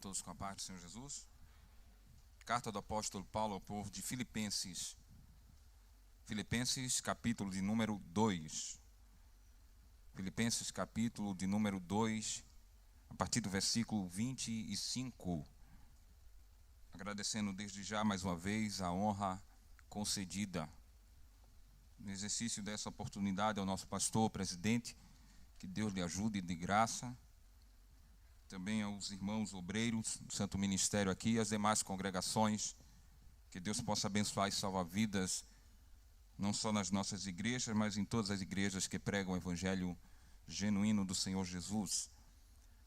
todos com a paz do Senhor Jesus. Carta do apóstolo Paulo ao povo de Filipenses. Filipenses, capítulo de número 2. Filipenses, capítulo de número 2, a partir do versículo 25. Agradecendo desde já mais uma vez a honra concedida no exercício dessa oportunidade ao nosso pastor, presidente, que Deus lhe ajude de graça. Também aos irmãos obreiros do Santo Ministério aqui e às demais congregações, que Deus possa abençoar e salvar vidas, não só nas nossas igrejas, mas em todas as igrejas que pregam o Evangelho genuíno do Senhor Jesus.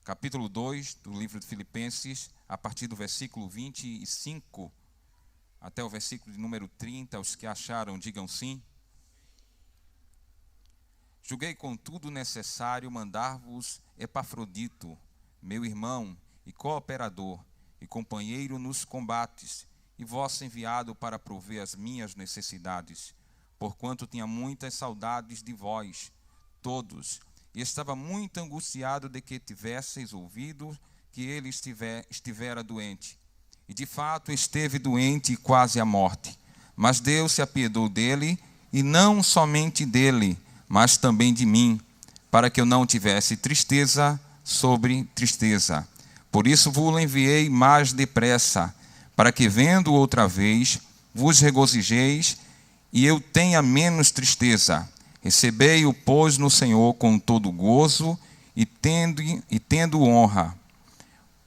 Capítulo 2 do livro de Filipenses, a partir do versículo 25 até o versículo de número 30, os que acharam, digam sim. Julguei, contudo, necessário mandar-vos Epafrodito, meu irmão e cooperador e companheiro nos combates, e vosso enviado para prover as minhas necessidades, porquanto tinha muitas saudades de vós, todos, e estava muito angustiado de que tivesseis ouvido que ele estivera doente. E de fato esteve doente e quase à morte. Mas Deus se apiedou dele, e não somente dele, mas também de mim, para que eu não tivesse tristeza sobre tristeza. Por isso vos enviei mais depressa, para que, vendo outra vez, vos regozijeis e eu tenha menos tristeza. Recebei-o, pois, no Senhor com todo gozo e tendo honra,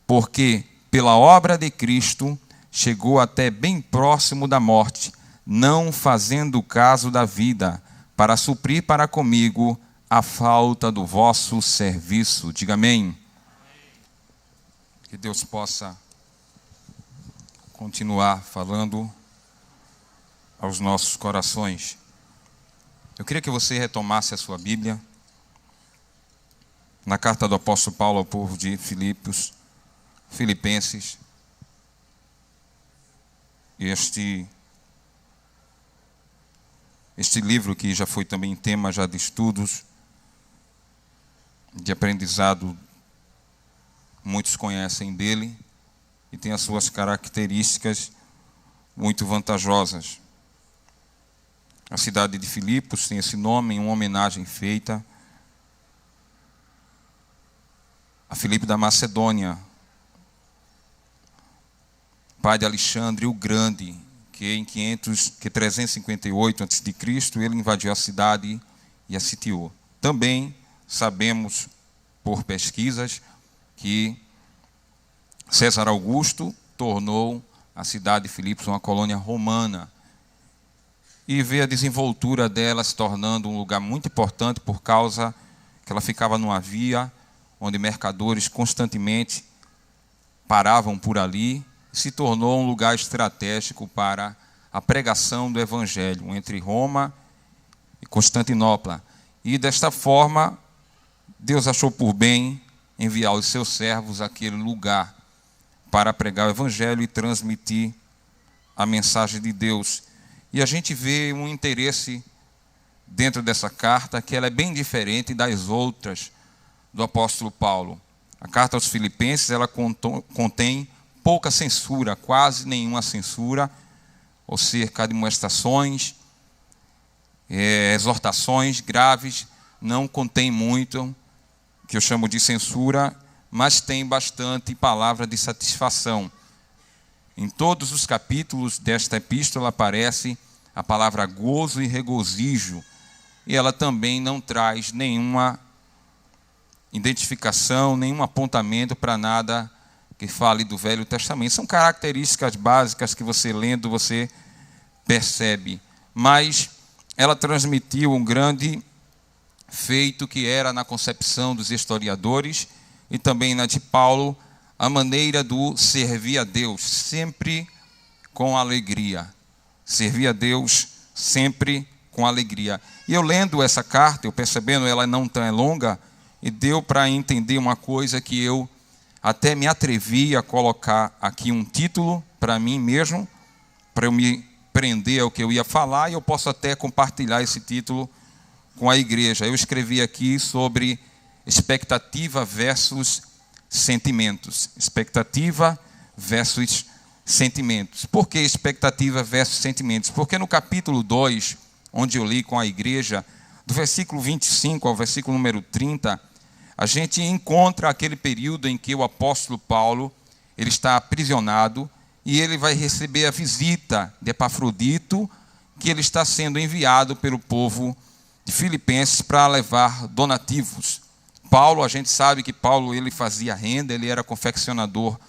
porque pela obra de Cristo chegou até bem próximo da morte, não fazendo caso da vida, para suprir para comigo a falta do vosso serviço. Diga amém. Que Deus possa continuar falando aos nossos corações. Eu queria que você retomasse a sua Bíblia na carta do apóstolo Paulo ao povo de Filipenses. Este livro que já foi também tema já de estudos, de aprendizado, muitos conhecem dele e tem as suas características muito vantajosas. A cidade de Filipos tem esse nome em uma homenagem feita a Filipe da Macedônia, pai de Alexandre o Grande, que em 358 a.C. ele invadiu a cidade e a sitiou. Também sabemos por pesquisas que César Augusto tornou a cidade de Filipos uma colônia romana e vê a desenvoltura dela se tornando um lugar muito importante por causa que ela ficava numa via onde mercadores constantemente paravam por ali, e se tornou um lugar estratégico para a pregação do Evangelho entre Roma e Constantinopla. E desta forma, Deus achou por bem enviar os seus servos àquele lugar para pregar o Evangelho e transmitir a mensagem de Deus. E a gente vê um interesse dentro dessa carta que ela é bem diferente das outras do apóstolo Paulo. A carta aos Filipenses ela contém pouca censura, quase nenhuma censura, ou cerca de admoestações, exortações graves, não contém muito, que eu chamo de censura, mas tem bastante palavra de satisfação. Em todos os capítulos desta epístola aparece a palavra gozo e regozijo, e ela também não traz nenhuma identificação, nenhum apontamento para nada que fale do Velho Testamento. São características básicas que você lendo, você percebe. Mas ela transmitiu um grande feito que era na concepção dos historiadores e também na de Paulo, a maneira do servir a Deus, sempre com alegria. Servir a Deus sempre com alegria. E eu lendo essa carta, eu percebendo ela não tão longa, e deu para entender uma coisa que eu até me atrevi a colocar aqui um título para mim mesmo, para eu me prender ao que eu ia falar, e eu posso até compartilhar esse título com a igreja. Eu escrevi aqui sobre expectativa versus sentimentos. Expectativa versus sentimentos. Por que expectativa versus sentimentos? Porque no capítulo 2, onde eu li com a igreja, do versículo 25 ao versículo número 30, a gente encontra aquele período em que o apóstolo Paulo ele está aprisionado e ele vai receber a visita de Epafrodito, que ele está sendo enviado pelo povo de Filipenses para levar donativos. Paulo, a gente sabe que Paulo ele fazia renda, ele era confeccionador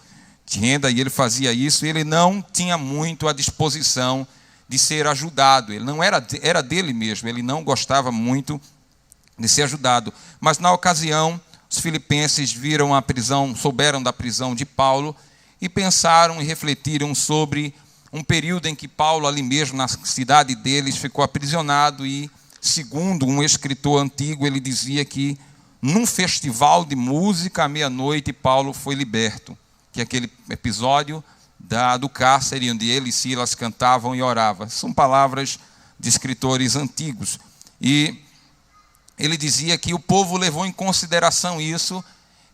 de renda e ele fazia isso, e ele não tinha muito à disposição de ser ajudado, ele não era dele mesmo, ele não gostava muito de ser ajudado. Mas na ocasião, os filipenses viram a prisão, souberam da prisão de Paulo e pensaram e refletiram sobre um período em que Paulo ali mesmo na cidade deles ficou aprisionado e, segundo um escritor antigo, ele dizia que num festival de música à meia-noite Paulo foi liberto, que é aquele episódio do cárcere onde ele e Silas cantavam e oravam. São palavras de escritores antigos. E ele dizia que o povo levou em consideração isso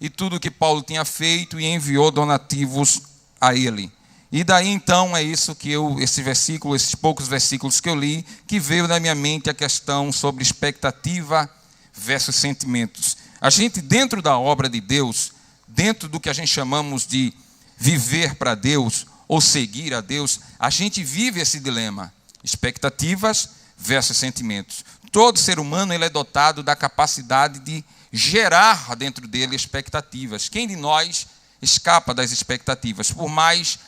e tudo que Paulo tinha feito e enviou donativos a ele. E daí então é isso que esses poucos versículos que eu li, que veio na minha mente a questão sobre expectativa versus sentimentos. A gente, dentro da obra de Deus, dentro do que a gente chamamos de viver para Deus ou seguir a Deus, a gente vive esse dilema, expectativas versus sentimentos. Todo ser humano ele é dotado da capacidade de gerar dentro dele expectativas. Quem de nós escapa das expectativas? Por mais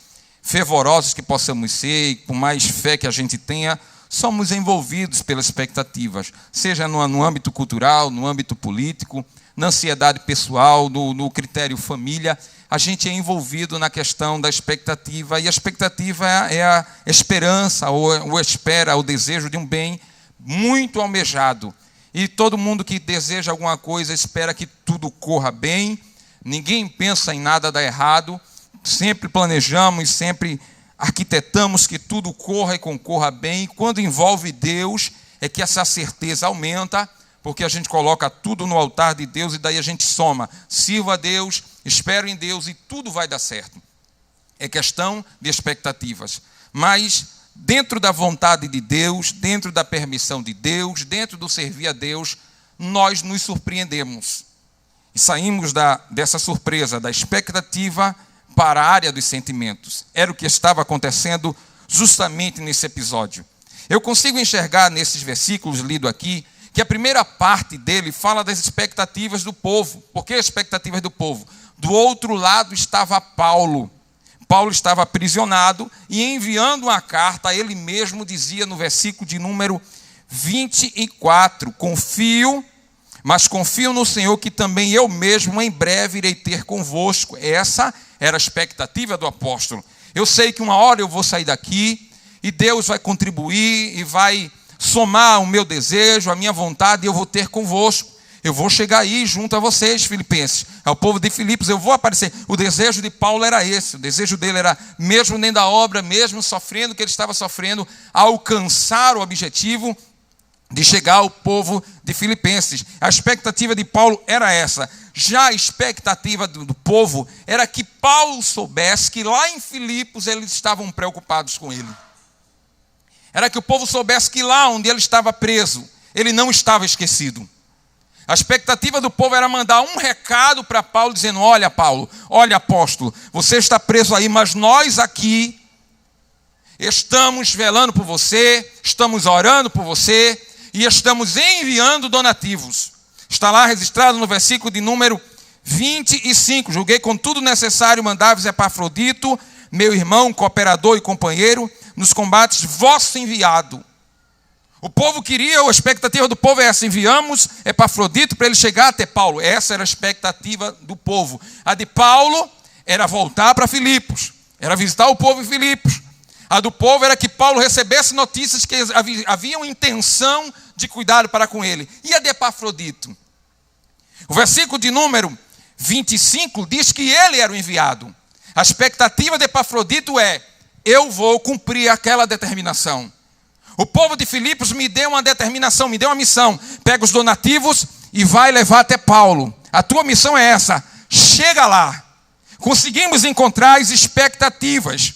fervorosos que possamos ser, por mais fé que a gente tenha, somos envolvidos pelas expectativas, seja no âmbito cultural, no âmbito político, na ansiedade pessoal, no critério família. A gente é envolvido na questão da expectativa, e a expectativa é a esperança, ou espera, o desejo de um bem muito almejado. E todo mundo que deseja alguma coisa espera que tudo corra bem, ninguém pensa em nada dar errado, sempre planejamos, sempre arquitetamos que tudo corra e concorra bem. E quando envolve Deus, é que essa certeza aumenta, porque a gente coloca tudo no altar de Deus e daí a gente soma. Sirva a Deus, espero em Deus e tudo vai dar certo. É questão de expectativas. Mas dentro da vontade de Deus, dentro da permissão de Deus, dentro do servir a Deus, nós nos surpreendemos. E saímos dessa surpresa, da expectativa para a área dos sentimentos. Era o que estava acontecendo justamente nesse episódio. Eu consigo enxergar nesses versículos lidos aqui, que a primeira parte dele fala das expectativas do povo. Por que expectativas do povo? Do outro lado estava Paulo. Paulo estava aprisionado e enviando uma carta, ele mesmo dizia no versículo de número 24, confio no Senhor que também eu mesmo em breve irei ter convosco. Essa era a expectativa do apóstolo. Eu sei que uma hora eu vou sair daqui e Deus vai contribuir e vai somar o meu desejo, a minha vontade, e eu vou ter convosco. Eu vou chegar aí junto a vocês, filipenses, ao povo de Filipos, eu vou aparecer. O desejo de Paulo era esse, o desejo dele era, mesmo dentro da obra, mesmo sofrendo o que ele estava sofrendo, alcançar o objetivo de chegar ao povo de Filipenses. A expectativa de Paulo era essa. Já a expectativa do povo era que Paulo soubesse que lá em Filipos eles estavam preocupados com ele. Era que o povo soubesse que lá onde ele estava preso, ele não estava esquecido. A expectativa do povo era mandar um recado para Paulo, dizendo: olha Paulo, olha apóstolo, você está preso aí, mas nós aqui estamos velando por você, estamos orando por você e estamos enviando donativos. Está lá registrado no versículo de número 25. Julguei com tudo necessário mandar-vos Epafrodito, meu irmão, cooperador e companheiro nos combates, vosso enviado. O povo queria, a expectativa do povo é essa: enviamos Epafrodito para ele chegar até Paulo. Essa era a expectativa do povo. A de Paulo era voltar para Filipos, era visitar o povo em Filipos. A do povo era que Paulo recebesse notícias que haviam intenção de cuidar para com ele. E a de Epafrodito? O versículo de número 25 diz que ele era o enviado. A expectativa de Epafrodito é: eu vou cumprir aquela determinação. O povo de Filipos me deu uma determinação, me deu uma missão. Pega os donativos e vai levar até Paulo. A tua missão é essa: chega lá. Conseguimos encontrar as expectativas.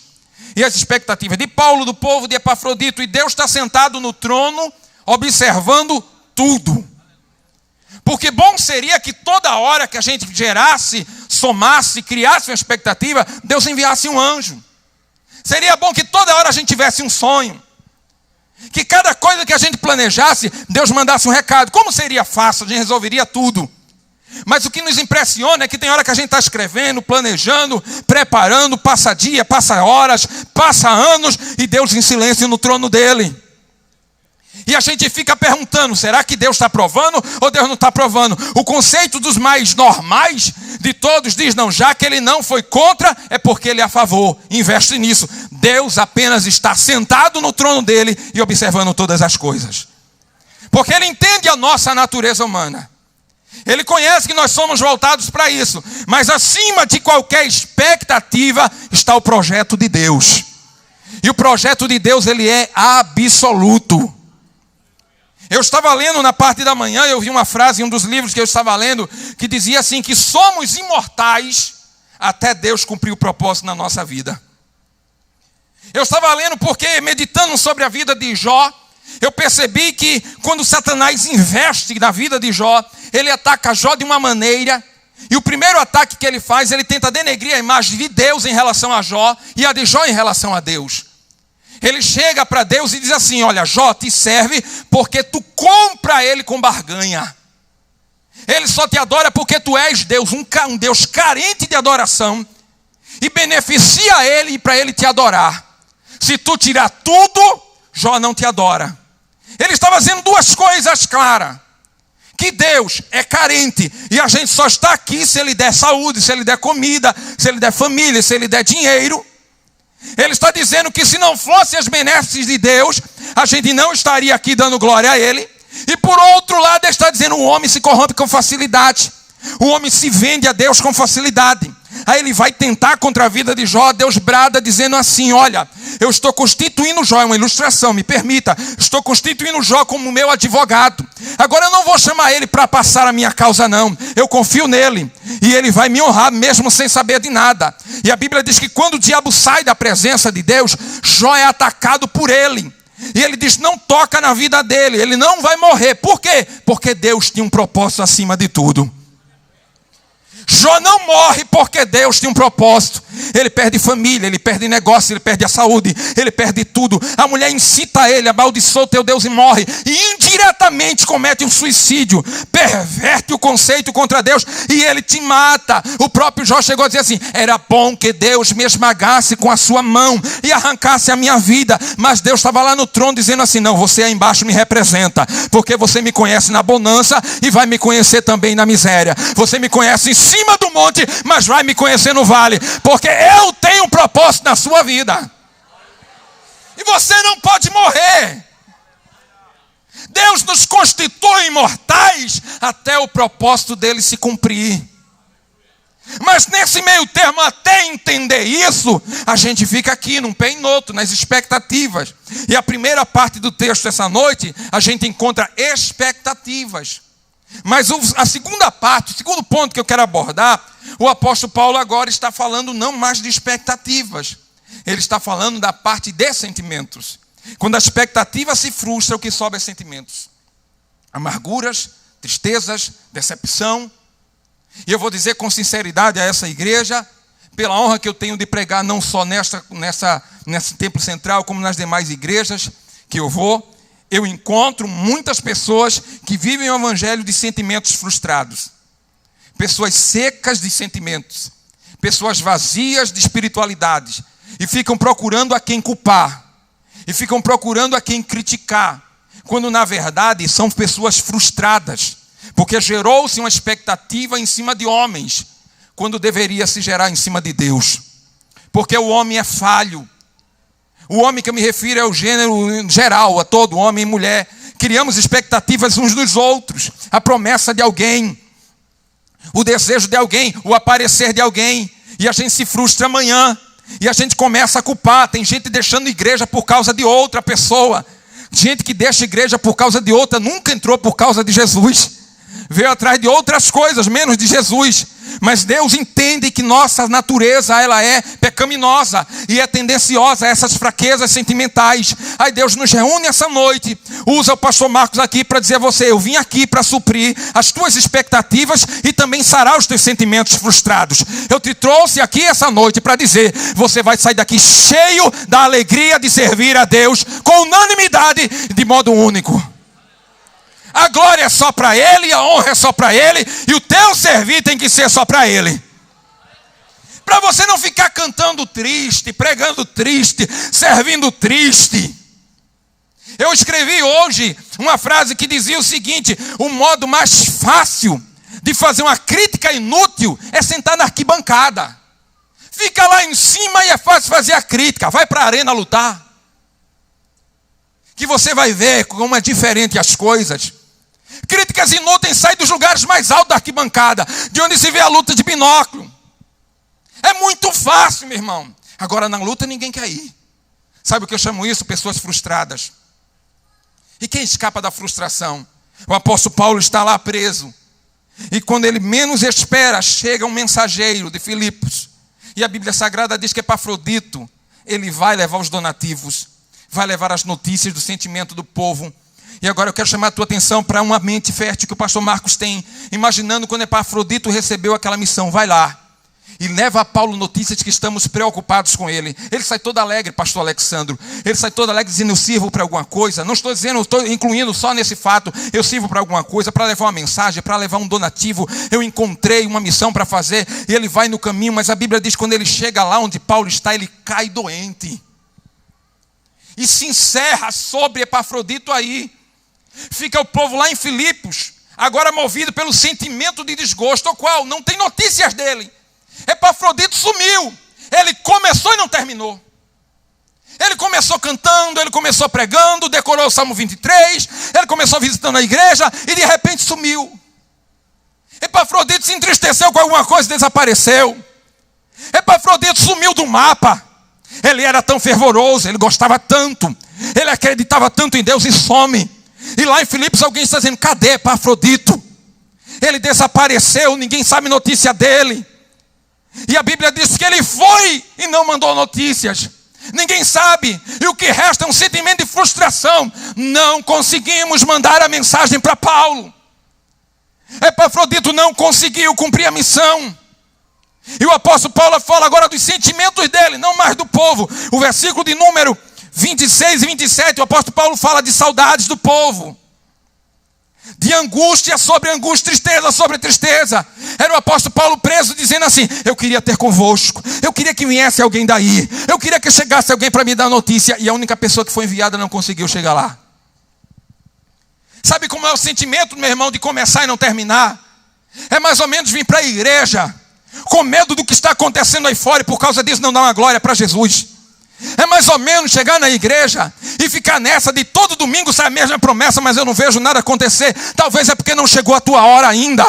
E as expectativas de Paulo, do povo de Epafrodito. E Deus está sentado no trono, observando tudo. Porque bom seria que toda hora que a gente gerasse, somasse, criasse uma expectativa, Deus enviasse um anjo. Seria bom que toda hora a gente tivesse um sonho. Que cada coisa que a gente planejasse, Deus mandasse um recado. Como seria fácil, a gente resolveria tudo. Mas o que nos impressiona é que tem hora que a gente está escrevendo, planejando, preparando, passa dia, passa horas, passa anos, e Deus em silêncio no trono dele. E a gente fica perguntando, será que Deus está aprovando ou Deus não está aprovando? O conceito dos mais normais de todos diz, não, já que ele não foi contra, é porque ele é a favor. Investe nisso. Deus apenas está sentado no trono dele e observando todas as coisas. Porque ele entende a nossa natureza humana. Ele conhece que nós somos voltados para isso. Mas acima de qualquer expectativa está o projeto de Deus. E o projeto de Deus, ele é absoluto. Eu estava lendo na parte da manhã, eu vi uma frase em um dos livros que eu estava lendo, que dizia assim, que somos imortais até Deus cumprir o propósito na nossa vida. Eu estava lendo porque, meditando sobre a vida de Jó, eu percebi que quando Satanás investe na vida de Jó, ele ataca Jó de uma maneira, e o primeiro ataque que ele faz, ele tenta denegrir a imagem de Deus em relação a Jó, e a de Jó em relação a Deus. Ele chega para Deus e diz assim, olha, Jó te serve porque tu compra ele com barganha. Ele só te adora porque tu és Deus, um Deus carente de adoração, e beneficia ele para ele te adorar. Se tu tirar tudo, Jó não te adora. Ele está fazendo duas coisas claras. Que Deus é carente e a gente só está aqui se ele der saúde, se ele der comida, se ele der família, se ele der dinheiro. Ele está dizendo que se não fossem as benesses de Deus, a gente não estaria aqui dando glória a ele. E por outro lado, ele está dizendo, o homem se corrompe com facilidade. O homem se vende a Deus com facilidade. Aí ele vai tentar contra a vida de Jó. Deus brada dizendo assim, olha, eu estou constituindo Jó, é uma ilustração, me permita. Estou constituindo Jó como meu advogado. Agora eu não vou chamar ele para passar a minha causa não. Eu confio nele. E ele vai me honrar mesmo sem saber de nada. E a Bíblia diz que quando o diabo sai da presença de Deus, Jó é atacado por ele. E ele diz, não toca na vida dele, ele não vai morrer. Por quê? Porque Deus tinha um propósito acima de tudo. Jó não morre porque Deus tem um propósito. Ele perde família, ele perde negócio, ele perde a saúde, ele perde tudo. A mulher incita ele, amaldiçoa teu Deus e morre. E indiretamente comete um suicídio. Perverte o conceito contra Deus e ele te mata. O próprio Jó chegou a dizer assim, era bom que Deus me esmagasse com a sua mão e arrancasse a minha vida. Mas Deus estava lá no trono dizendo assim, não, você aí embaixo me representa. Porque você me conhece na bonança e vai me conhecer também na miséria. Você me conhece em cima do monte, mas vai me conhecer no vale. Porque eu tenho um propósito na sua vida. E você não pode morrer. Deus nos constitui imortais até o propósito dele se cumprir. Mas nesse meio termo, até entender isso, a gente fica aqui num pé e no outro, nas expectativas. E a primeira parte do texto essa noite, a gente encontra expectativas. Mas a segunda parte, o segundo ponto que eu quero abordar, o apóstolo Paulo agora está falando não mais de expectativas. Ele está falando da parte de sentimentos. Quando a expectativa se frustra, o que sobra é sentimentos. Amarguras, tristezas, decepção. E eu vou dizer com sinceridade a essa igreja, pela honra que eu tenho de pregar não só nesse templo central, como nas demais igrejas que eu vou, eu encontro muitas pessoas que vivem o evangelho de sentimentos frustrados. Pessoas secas de sentimentos. Pessoas vazias de espiritualidade. E ficam procurando a quem culpar. E ficam procurando a quem criticar. Quando na verdade são pessoas frustradas. Porque gerou-se uma expectativa em cima de homens. Quando deveria se gerar em cima de Deus. Porque o homem é falho. O homem que eu me refiro é o gênero geral, a todo homem e mulher. Criamos expectativas uns dos outros. A promessa de alguém. O desejo de alguém. O aparecer de alguém. E a gente se frustra amanhã. E a gente começa a culpar. Tem gente deixando igreja por causa de outra pessoa. Gente que deixa igreja por causa de outra. Nunca entrou por causa de Jesus. veio atrás de outras coisas, menos de Jesus. Mas Deus entende que nossa natureza, ela é pecaminosa e é tendenciosa a essas fraquezas sentimentais. Aí Deus nos reúne essa noite, usa o pastor Marcos aqui para dizer a você: eu vim aqui para suprir as tuas expectativas e também sarar os teus sentimentos frustrados. Eu te trouxe aqui essa noite para dizer: você vai sair daqui cheio da alegria de servir a Deus com unanimidade, de modo único. A glória é só para Ele, a honra é só para Ele, e o teu servir tem que ser só para Ele. Para você não ficar cantando triste, pregando triste, servindo triste. Eu escrevi hoje uma frase que dizia o seguinte: o modo mais fácil de fazer uma crítica inútil é sentar na arquibancada. Fica lá em cima e é fácil fazer a crítica. Vai para a arena lutar, que você vai ver como é diferente as coisas. Críticas inúteis saem dos lugares mais altos da arquibancada, de onde se vê a luta de binóculo. É muito fácil, meu irmão. Agora na luta ninguém quer ir. Sabe o que eu chamo isso? Pessoas frustradas. E quem escapa da frustração? O apóstolo Paulo está lá preso. E quando ele menos espera, chega um mensageiro de Filipos. E a Bíblia Sagrada diz que Epafrodito, ele vai levar os donativos, vai levar as notícias do sentimento do povo. E agora eu quero chamar a tua atenção para uma mente fértil que o pastor Marcos tem, imaginando quando Epafrodito recebeu aquela missão. Vai lá e leva a Paulo notícias que estamos preocupados com ele. Ele sai todo alegre, pastor Alexandro. Ele sai todo alegre dizendo: eu sirvo para alguma coisa. Não estou dizendo, estou incluindo só nesse fato. Eu sirvo para alguma coisa, para levar uma mensagem, para levar um donativo. Eu encontrei uma missão para fazer. E ele vai no caminho, mas a Bíblia diz que quando ele chega lá onde Paulo está, ele cai doente. E se encerra sobre Epafrodito aí. Fica o povo lá em Filipos, agora movido pelo sentimento de desgosto, o qual não tem notícias dele. Epafrodito sumiu. Ele começou e não terminou. Ele começou cantando, ele começou pregando, decorou o Salmo 23, ele começou visitando a igreja e de repente sumiu. Epafrodito se entristeceu com alguma coisa e desapareceu. Epafrodito sumiu do mapa. Ele era tão fervoroso, ele gostava tanto, ele acreditava tanto em Deus e some. E lá em Filipos alguém está dizendo: cadê Epafrodito? Ele desapareceu, ninguém sabe notícia dele. E a Bíblia diz que ele foi e não mandou notícias. Ninguém sabe. E o que resta é um sentimento de frustração. Não conseguimos mandar a mensagem para Paulo. Epafrodito não conseguiu cumprir a missão. E o apóstolo Paulo fala agora dos sentimentos dele, não mais do povo. O versículo de número 26 e 27, o apóstolo Paulo fala de saudades do povo, de angústia sobre angústia, tristeza sobre tristeza. Era o apóstolo Paulo preso dizendo assim: eu queria ter convosco, eu queria que viesse alguém daí, eu queria que chegasse alguém para me dar notícia. E a única pessoa que foi enviada não conseguiu chegar lá. Sabe como é o sentimento, meu irmão, de começar e não terminar? É mais ou menos vir para a igreja com medo do que está acontecendo aí fora, e por causa disso não dá uma glória para Jesus. É mais ou menos chegar na igreja e ficar nessa de todo domingo sai a mesma promessa, mas eu não vejo nada acontecer. Talvez é porque não chegou a tua hora ainda.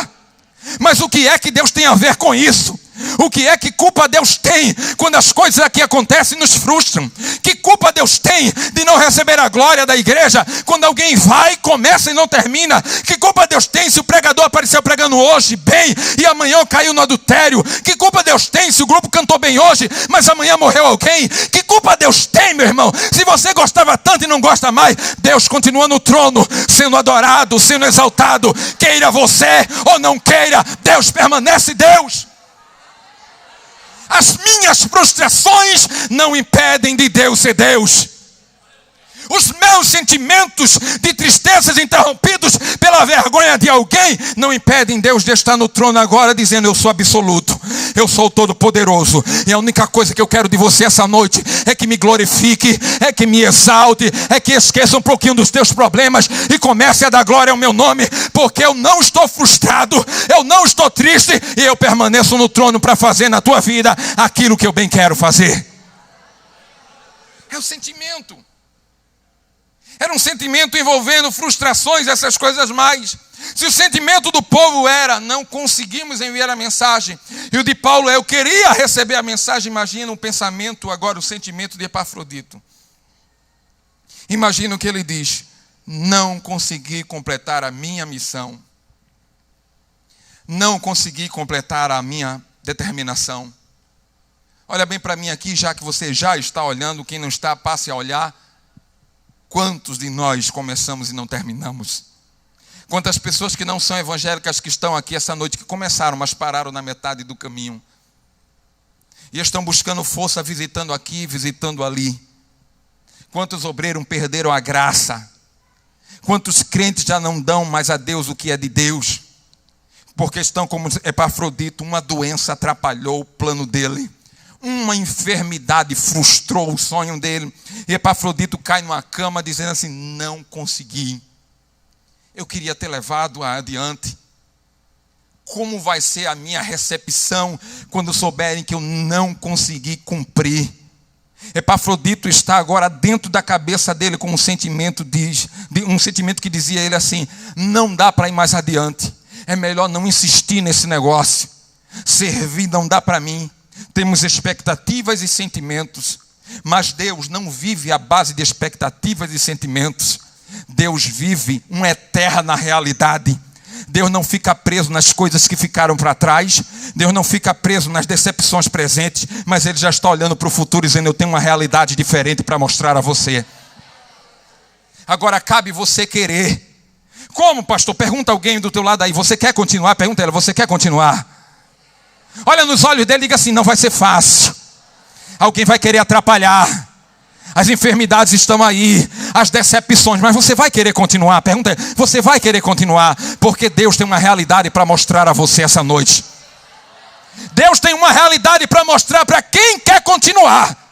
Mas o que é que Deus tem a ver com isso? O que é que culpa Deus tem quando as coisas aqui acontecem e nos frustram? Que culpa Deus tem de não receber a glória da igreja quando alguém vai, começa e não termina? Que culpa Deus tem se o pregador apareceu pregando hoje bem e amanhã caiu no adultério? Que culpa Deus tem se o grupo cantou bem hoje, mas amanhã morreu alguém? Que culpa Deus tem, meu irmão, se você gostava tanto e não gosta mais? Deus continua no trono, sendo adorado, sendo exaltado. Queira você ou não queira, Deus permanece Deus. As minhas frustrações não impedem de Deus ser Deus. Os meus sentimentos de tristezas interrompidos pela vergonha de alguém não impedem Deus de estar no trono agora dizendo: eu sou absoluto, eu sou o todo-poderoso. E a única coisa que eu quero de você essa noite é que me glorifique, é que me exalte, é que esqueça um pouquinho dos teus problemas e comece a dar glória ao meu nome, porque eu não estou frustrado, eu não estou triste, e eu permaneço no trono para fazer na tua vida aquilo que eu bem quero fazer. É o sentimento. Era um sentimento envolvendo frustrações, essas coisas mais. Se o sentimento do povo era: não conseguimos enviar a mensagem, e o de Paulo é: eu queria receber a mensagem. Imagina o pensamento agora, o sentimento de Epafrodito. Imagina o que ele diz: não consegui completar a minha missão. não consegui completar a minha determinação. Olha bem para mim aqui, já que você já está olhando, quem não está, passe a olhar. Quantos de nós começamos e não terminamos? Quantas pessoas que não são evangélicas que estão aqui essa noite, que começaram, mas pararam na metade do caminho. E estão buscando força, visitando aqui, visitando ali. Quantos obreiros perderam a graça? Quantos crentes já não dão mais a Deus o que é de Deus? Porque estão como Epafrodito, uma doença atrapalhou o plano dele. Uma enfermidade frustrou o sonho dele. E Epafrodito cai numa cama dizendo assim: não consegui. Eu queria ter levado adiante. Como vai ser a minha recepção quando souberem que eu não consegui cumprir? Epafrodito está agora dentro da cabeça dele com um sentimento que dizia ele assim: não dá para ir mais adiante. É melhor não insistir nesse negócio. Servir não dá para mim. Temos expectativas e sentimentos, mas Deus não vive à base de expectativas e sentimentos. Deus vive uma eterna realidade. Deus não fica preso nas coisas que ficaram para trás. Deus não fica preso nas decepções presentes, mas Ele já está olhando para o futuro dizendo: eu tenho uma realidade diferente para mostrar a você. Agora cabe você querer. Como, pastor? Pergunta alguém do teu lado aí: você quer continuar? Pergunta ela: você quer continuar? Olha nos olhos dele e diga assim: não vai ser fácil. Alguém vai querer atrapalhar. As enfermidades estão aí, as decepções, mas você vai querer continuar? Pergunta: você vai querer continuar? Porque Deus tem uma realidade para mostrar a você essa noite. Deus tem uma realidade para mostrar para quem quer continuar.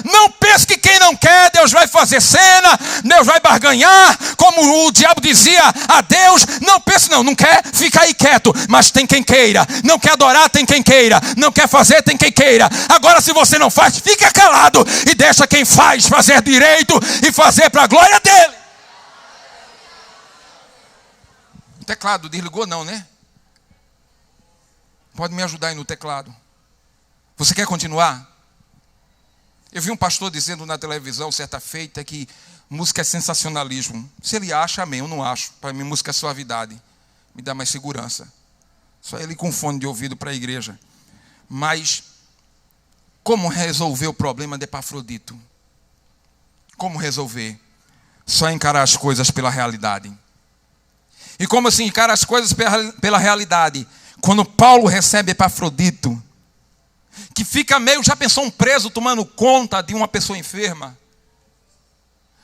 Não pense que quem não quer, Deus vai fazer cena, Deus vai barganhar, como o diabo dizia a Deus. Não pense, não quer, fica aí quieto. Mas tem quem queira. Não quer adorar, tem quem queira. Não quer fazer, tem quem queira. Agora, se você não faz, fica calado e deixa quem faz fazer direito e fazer para a glória dele. O teclado desligou não, né? Pode me ajudar aí no teclado. Você quer continuar? Eu vi um pastor dizendo na televisão certa feita que música é sensacionalismo. Se ele acha, amém. Eu não acho. Para mim, música é suavidade. Me dá mais segurança. Só ele com fone de ouvido para a igreja. Mas como resolver o problema de Epafrodito? Como resolver? Só encarar as coisas pela realidade. E como assim encarar as coisas pela realidade? Quando Paulo recebe Epafrodito, que fica meio, já pensou, um preso tomando conta de uma pessoa enferma?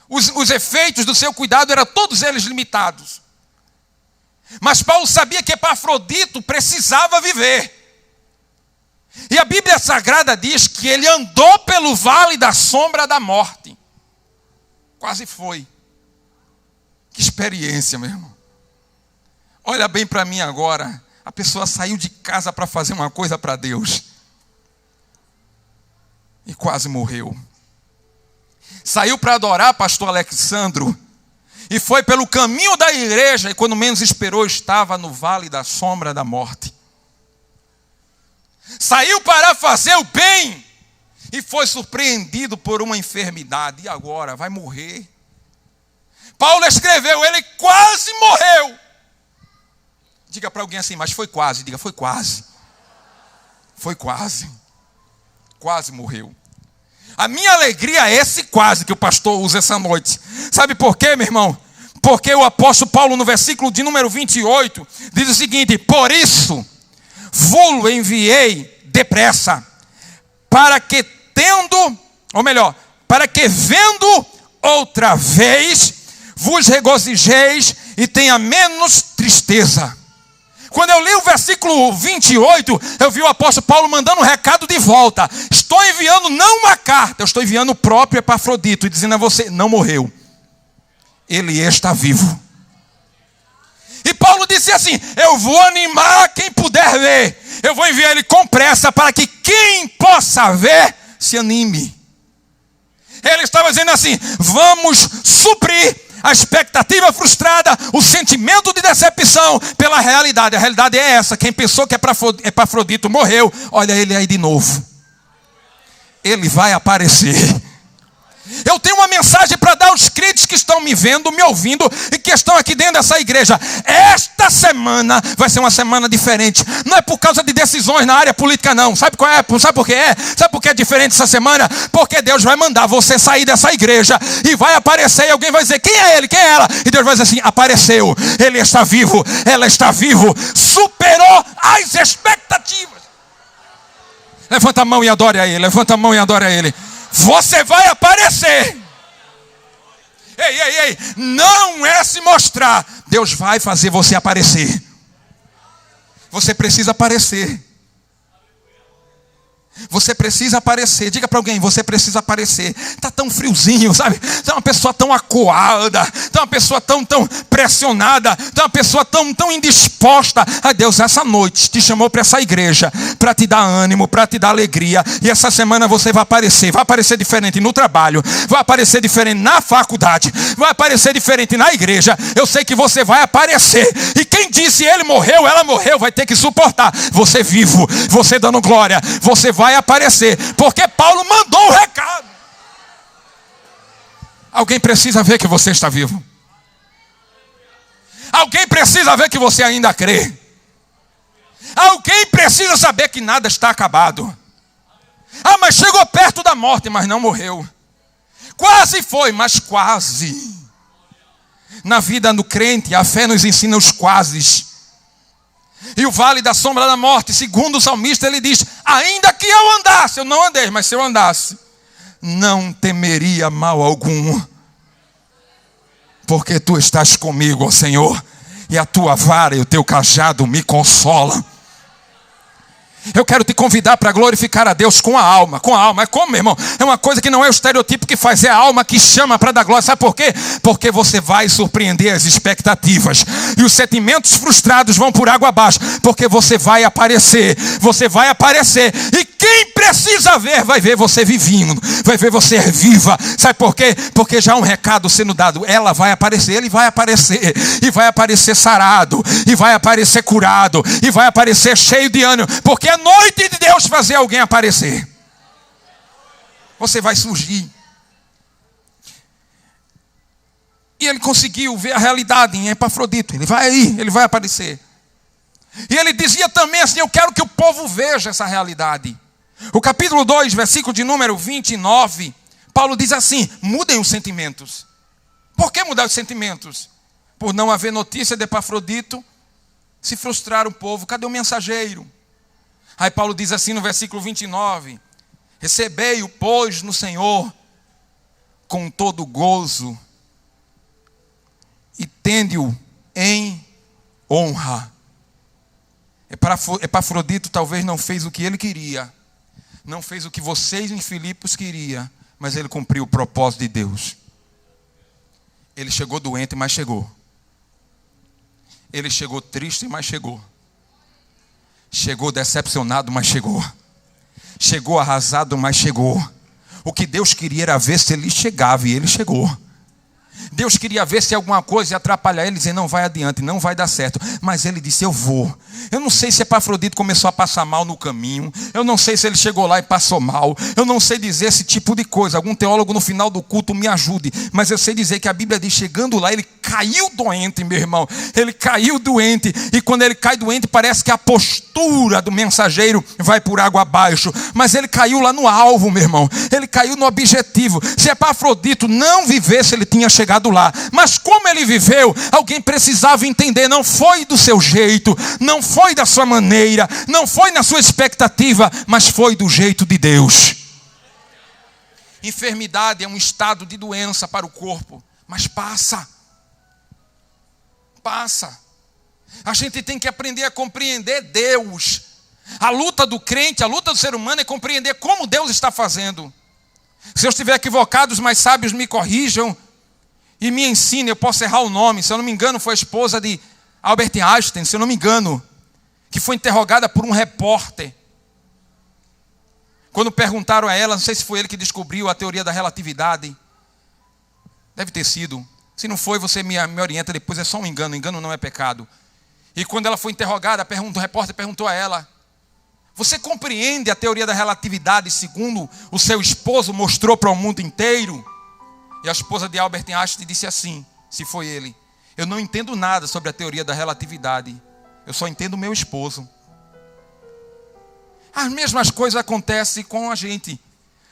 Os efeitos do seu cuidado eram todos eles limitados. Mas Paulo sabia que Epafrodito precisava viver. E a Bíblia Sagrada diz que ele andou pelo vale da sombra da morte. Quase foi. Que experiência, meu irmão. Olha bem para mim agora. A pessoa saiu de casa para fazer uma coisa para Deus. E quase morreu. Saiu para adorar pastor Alexandro. E foi pelo caminho da igreja. E quando menos esperou, estava no vale da sombra da morte. Saiu para fazer o bem. E foi surpreendido por uma enfermidade. E agora? Vai morrer. Paulo escreveu, ele quase morreu. Diga para alguém assim, mas foi quase. Diga, foi quase. Foi quase. Quase morreu. A minha alegria é esse quase que o pastor usa essa noite. Sabe por quê, meu irmão? Porque o apóstolo Paulo, no versículo de número 28, diz o seguinte: por isso vou-lo enviei depressa, para que vendo outra vez, vos regozijeis e tenha menos tristeza. Quando eu li o versículo 28, eu vi o apóstolo Paulo mandando um recado de volta. Estou enviando não uma carta, eu estou enviando o próprio Epafrodito e dizendo a você: não morreu, ele está vivo. E Paulo disse assim: eu vou animar quem puder ver, eu vou enviar ele com pressa para que quem possa ver se anime. Ele estava dizendo assim: vamos suprir a expectativa frustrada, o sentimento de decepção pela realidade. A realidade é essa. Quem pensou que Epafrodito morreu, olha ele aí de novo. Ele vai aparecer. Eu tenho uma mensagem para dar aos crentes que estão me vendo, me ouvindo e que estão aqui dentro dessa igreja. Esta semana vai ser uma semana diferente. Não é por causa de decisões na área política, não. Sabe qual é? Sabe por que é? Sabe por que é diferente essa semana? Porque Deus vai mandar você sair dessa igreja e vai aparecer e alguém vai dizer: quem é ele? Quem é ela? E Deus vai dizer assim: apareceu, ele está vivo, ela está vivo, superou as expectativas. Levanta a mão e adore a ele, levanta a mão e adore a ele. Você vai aparecer. Ei, não é se mostrar. Deus vai fazer você aparecer. Você precisa aparecer. Você precisa aparecer. Diga para alguém: você precisa aparecer. Está tão friozinho, sabe? Está uma pessoa tão acuada, está uma pessoa tão pressionada, está uma pessoa tão indisposta. Deus essa noite te chamou para essa igreja para te dar ânimo, para te dar alegria. E essa semana você vai aparecer diferente no trabalho, vai aparecer diferente na faculdade, vai aparecer diferente na igreja. Eu sei que você vai aparecer. E quem disse ele morreu, ela morreu, vai ter que suportar. Você vivo, você dando glória, você vai aparecer, porque Paulo mandou o recado. Alguém precisa ver que você está vivo. Alguém precisa ver que você ainda crê. Alguém precisa saber que nada está acabado. Mas chegou perto da morte, mas não morreu. Quase foi, mas quase. Na vida do crente, a fé nos ensina os quases. E o vale da sombra da morte, segundo o salmista, ele diz: ainda que eu andasse, eu não andei, mas se eu andasse, não temeria mal algum, porque tu estás comigo, ó Senhor, e a tua vara e o teu cajado me consolam. Eu quero te convidar para glorificar a Deus com a alma. Com a alma. É como, meu irmão? É uma coisa que não é o estereotipo que faz, é a alma que chama para dar glória. Sabe por quê? Porque você vai surpreender as expectativas. E os sentimentos frustrados vão por água abaixo. Porque você vai aparecer. Você vai aparecer. E quem precisa ver, vai ver você vivinho. Vai ver você viva. Sabe por quê? Porque já há um recado sendo dado. Ela vai aparecer, ele vai aparecer. E vai aparecer sarado. E vai aparecer curado. E vai aparecer cheio de ânimo. Porque é noite de Deus fazer alguém aparecer. Você vai surgir. E ele conseguiu ver a realidade em Epafrodito. Ele vai aí, ele vai aparecer. E ele dizia também assim: eu quero que o povo veja essa realidade. O capítulo 2, versículo de número 29, Paulo diz assim: mudem os sentimentos. Por que mudar os sentimentos? Por não haver notícia de Epafrodito, se frustrar o povo. Cadê o mensageiro? Aí Paulo diz assim no versículo 29: recebei-o, pois, no Senhor com todo gozo e tende-o em honra. Epafrodito talvez não fez o que ele queria, não fez o que vocês em Filipos queriam, mas ele cumpriu o propósito de Deus. Ele chegou doente, mas chegou. Ele chegou triste, mas chegou. Chegou decepcionado, mas chegou. Chegou arrasado, mas chegou. O que Deus queria era ver se ele chegava, e ele chegou. Deus queria ver se alguma coisa ia atrapalhar ele, dizer: não vai adiante, não vai dar certo. Mas ele disse: eu vou. Eu não sei se Epafrodito começou a passar mal no caminho. Eu não sei se ele chegou lá e passou mal. Eu não sei dizer esse tipo de coisa. Algum teólogo no final do culto me ajude. Mas eu sei dizer que a Bíblia diz: chegando lá, ele caiu doente, meu irmão. Ele caiu doente. E quando ele cai doente, parece que a postura do mensageiro vai por água abaixo. Mas ele caiu lá no alvo, meu irmão. Ele caiu no objetivo. Se Epafrodito não vivesse, ele tinha chegado lá. Mas como ele viveu, alguém precisava entender: não foi do seu jeito, não foi da sua maneira, não foi na sua expectativa, mas foi do jeito de Deus. Enfermidade é um estado de doença para o corpo, mas passa. A gente tem que aprender a compreender Deus. A luta do crente, a luta do ser humano é compreender como Deus está fazendo. Se eu estiver equivocado, os mais sábios me corrijam e me ensinem. Eu posso errar o nome. Se eu não me engano, foi a esposa de Albert Einstein, se eu não me engano, que foi interrogada por um repórter. Quando perguntaram a ela, não sei se foi ele que descobriu a teoria da relatividade. Deve ter sido. Se não foi, você me orienta depois. É só um engano. Engano não é pecado. E quando ela foi interrogada, o repórter perguntou a ela: você compreende a teoria da relatividade segundo o seu esposo mostrou para o mundo inteiro? E a esposa de Albert Einstein disse assim, se foi ele: eu não entendo nada sobre a teoria da relatividade, eu só entendo o meu esposo. As mesmas coisas acontecem com a gente.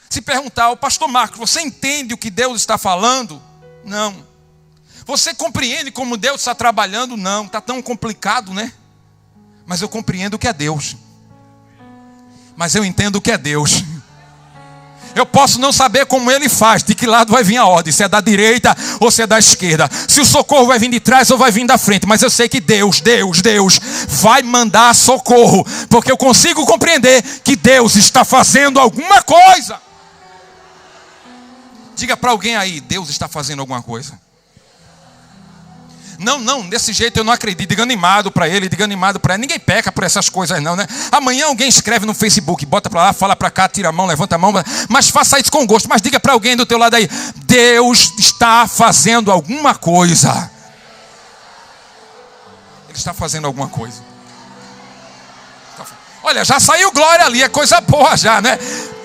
Se perguntar ao pastor Marcos, você entende o que Deus está falando? Não. Você compreende como Deus está trabalhando? Não. Está tão complicado, né? Mas eu compreendo o que é Deus. Mas eu entendo o que é Deus. Eu posso não saber como Ele faz, de que lado vai vir a ordem, se é da direita ou se é da esquerda, se o socorro vai vir de trás ou vai vir da frente, mas eu sei que Deus vai mandar socorro, porque eu consigo compreender que Deus está fazendo alguma coisa. Diga para alguém aí, Deus está fazendo alguma coisa. Não, desse jeito eu não acredito. Diga animado para ele, diga animado para ela. Ninguém peca por essas coisas não, né? Amanhã alguém escreve no Facebook, bota para lá, fala para cá, tira a mão, levanta a mão. Mas faça isso com gosto. Mas diga para alguém do teu lado aí, Deus está fazendo alguma coisa. Ele está fazendo alguma coisa. Olha, já saiu glória ali, é coisa boa já, né?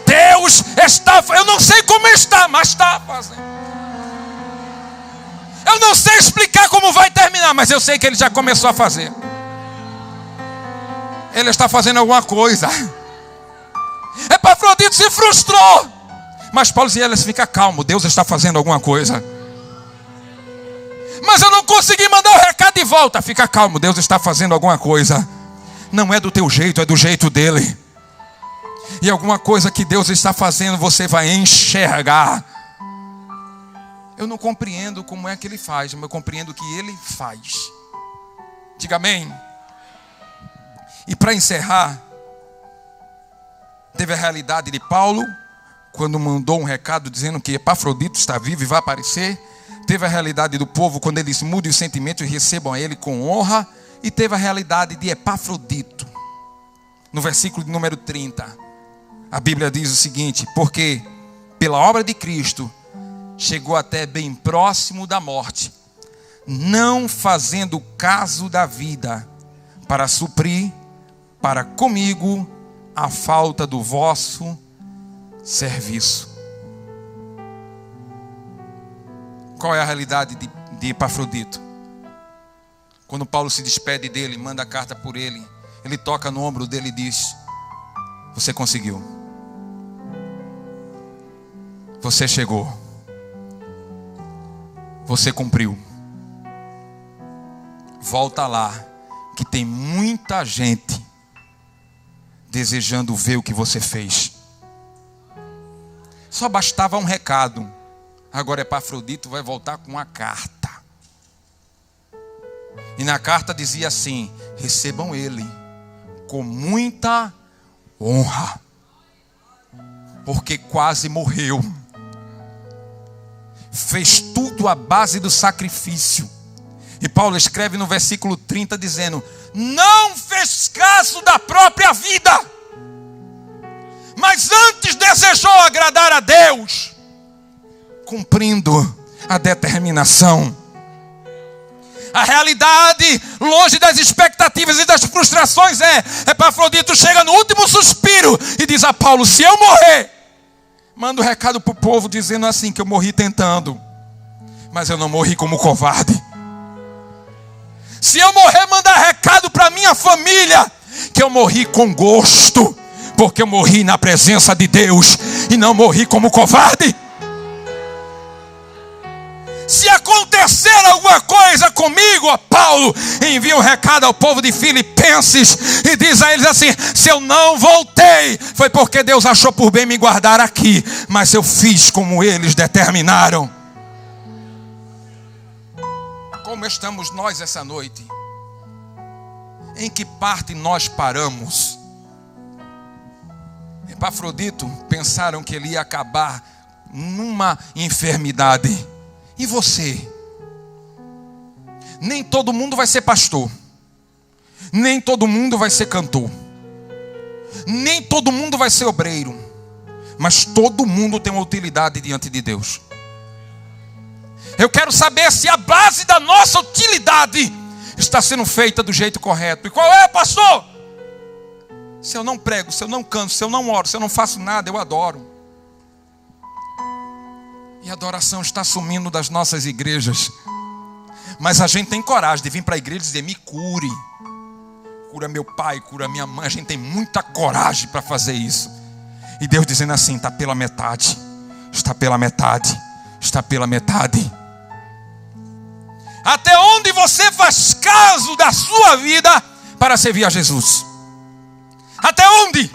Deus está, eu não sei como está, mas está fazendo. Eu não sei explicar como vai terminar, mas eu sei que Ele já começou a fazer. Ele está fazendo alguma coisa. Epafrodito se frustrou, mas Paulo dizia, fica calmo, Deus está fazendo alguma coisa. Mas eu não consegui mandar o recado de volta. Fica calmo, Deus está fazendo alguma coisa. Não é do teu jeito, é do jeito dele. E alguma coisa que Deus está fazendo, você vai enxergar. Eu não compreendo como é que Ele faz, mas eu compreendo o que Ele faz. Diga amém. E para encerrar, teve a realidade de Paulo, quando mandou um recado dizendo que Epafrodito está vivo e vai aparecer. Teve a realidade do povo, quando eles mudem os sentimentos e recebam a Ele com honra. E teve a realidade de Epafrodito. No versículo de número 30, a Bíblia diz o seguinte: porque pela obra de Cristo chegou até bem próximo da morte, não fazendo caso da vida, para suprir para comigo a falta do vosso serviço. Qual é a realidade de Epafrodito? Quando Paulo se despede dele, manda a carta por ele, ele toca no ombro dele e diz: você conseguiu, você chegou, você cumpriu. Volta lá, que tem muita gente desejando ver o que você fez. Só bastava um recado. Agora Epafrodito vai voltar com uma carta. E na carta dizia assim: recebam ele com muita honra, porque quase morreu. Fez tudo à base do sacrifício. E Paulo escreve no versículo 30 dizendo: não fez caso da própria vida, mas antes desejou agradar a Deus, cumprindo a determinação. A realidade, longe das expectativas e das frustrações, Epafrodito chega no último suspiro e diz a Paulo: se eu morrer, manda um recado para o povo dizendo assim, que eu morri tentando, mas eu não morri como covarde. Se eu morrer, manda recado para minha família, que eu morri com gosto, porque eu morri na presença de Deus e não morri como covarde. Se acontecer alguma coisa comigo, ó, Paulo envia um recado ao povo de Filipenses e diz a eles assim: se eu não voltei, foi porque Deus achou por bem me guardar aqui, mas eu fiz como eles determinaram. Como estamos nós essa noite? Em que parte nós paramos? Epafrodito pensaram que ele ia acabar numa enfermidade. E você? Nem todo mundo vai ser pastor, nem todo mundo vai ser cantor, nem todo mundo vai ser obreiro, mas todo mundo tem uma utilidade diante de Deus. Eu quero saber se a base da nossa utilidade está sendo feita do jeito correto. E qual é, pastor? Se eu não prego, se eu não canto, se eu não oro, se eu não faço nada, eu adoro. E a adoração está sumindo das nossas igrejas. Mas a gente tem coragem de vir para a igreja e dizer: me cure. Cura meu pai, cura minha mãe. A gente tem muita coragem para fazer isso. E Deus dizendo assim: está pela metade. Está pela metade. Está pela metade. Até onde você faz caso da sua vida para servir a Jesus? Até onde?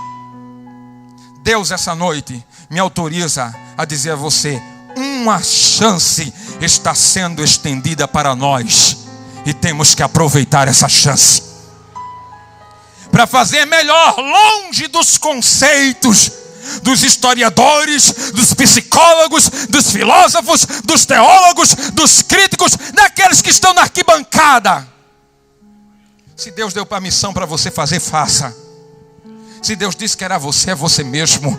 Deus essa noite me autoriza a dizer a você: uma chance está sendo estendida para nós. E temos que aproveitar essa chance para fazer melhor, longe dos conceitos dos historiadores, dos psicólogos, dos filósofos, dos teólogos, dos críticos, daqueles que estão na arquibancada. Se Deus deu a missão para você fazer, faça. Se Deus disse que era você, é você mesmo.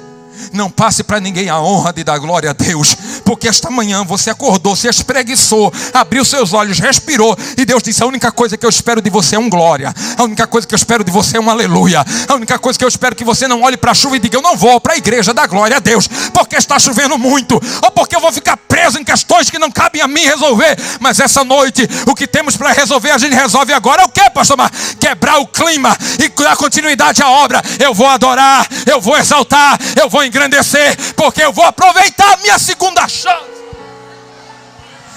Não passe para ninguém a honra de dar glória a Deus, porque esta manhã você acordou, se espreguiçou, abriu seus olhos, respirou, e Deus disse: a única coisa que eu espero de você é um glória. A única coisa que eu espero de você é um aleluia. A única coisa que eu espero que você não olhe para a chuva e diga: eu não vou para a igreja dar glória a Deus, porque está chovendo muito, ou porque eu vou ficar preso em questões que não cabem a mim resolver. Mas essa noite, o que temos para resolver, a gente resolve agora. É o que, pastor Mar? Quebrar o clima e dar continuidade à obra. Eu vou adorar, eu vou exaltar, eu vou engrandecer, porque eu vou aproveitar a minha segunda chance.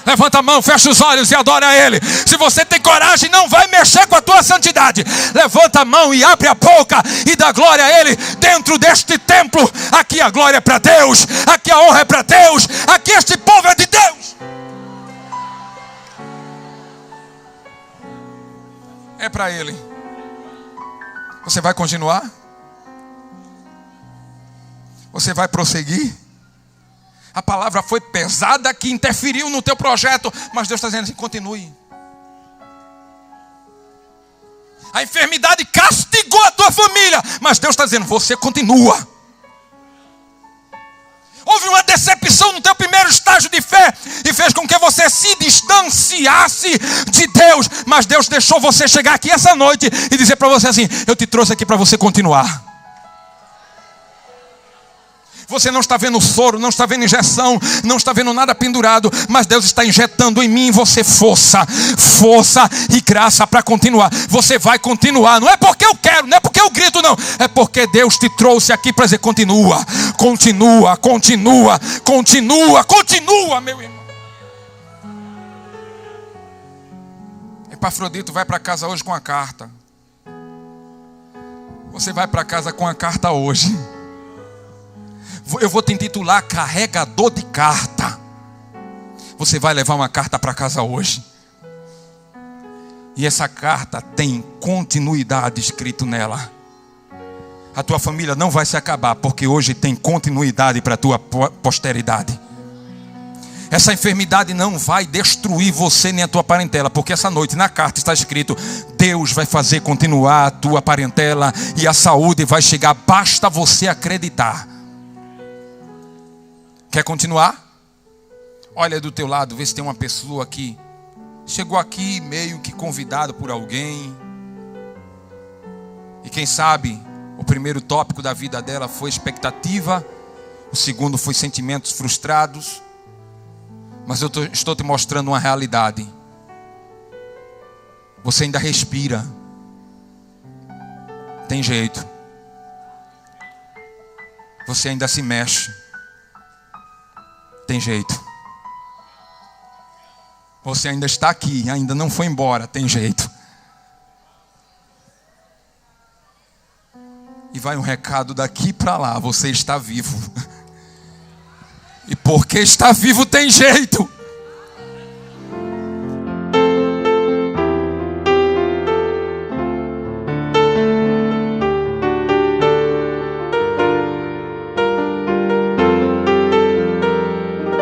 Levanta a mão, fecha os olhos e adora a Ele. Se você tem coragem, não vai mexer com a tua santidade. Levanta a mão e abre a boca e dá glória a Ele dentro deste templo. Aqui a glória é para Deus, aqui a honra é para Deus, aqui este povo é de Deus. É para Ele. Você vai continuar? Você vai prosseguir? A palavra foi pesada que interferiu no teu projeto, mas Deus está dizendo assim: continue. A enfermidade castigou a tua família, mas Deus está dizendo: você continua. Houve uma decepção no teu primeiro estágio de fé e fez com que você se distanciasse de Deus, mas Deus deixou você chegar aqui essa noite e dizer para você assim: eu te trouxe aqui para você continuar. Você não está vendo soro, não está vendo injeção, não está vendo nada pendurado, mas Deus está injetando em mim e você força e graça para continuar. Você vai continuar, não é porque eu quero, não é porque eu grito, não, é porque Deus te trouxe aqui para dizer: continua, continua, continua, continua, continua, meu irmão. Epafrodito vai para casa hoje com a carta. Você vai para casa com a carta hoje. Eu vou te intitular carregador de carta. Você vai levar uma carta para casa hoje. E essa carta tem continuidade escrito nela. A tua família não vai se acabar, porque hoje tem continuidade para a tua posteridade. Essa enfermidade não vai destruir você nem a tua parentela, porque essa noite na carta está escrito: Deus vai fazer continuar a tua parentela e a saúde vai chegar, basta você acreditar. Quer continuar? Olha do teu lado, vê se tem uma pessoa que chegou aqui meio que convidado por alguém. E quem sabe o primeiro tópico da vida dela foi expectativa, o segundo foi sentimentos frustrados. Mas eu estou te mostrando uma realidade. Você ainda respira. Tem jeito. Você ainda se mexe. Tem jeito. Você ainda está aqui, ainda não foi embora, tem jeito. E vai um recado daqui para lá: você está vivo. E porque está vivo tem jeito.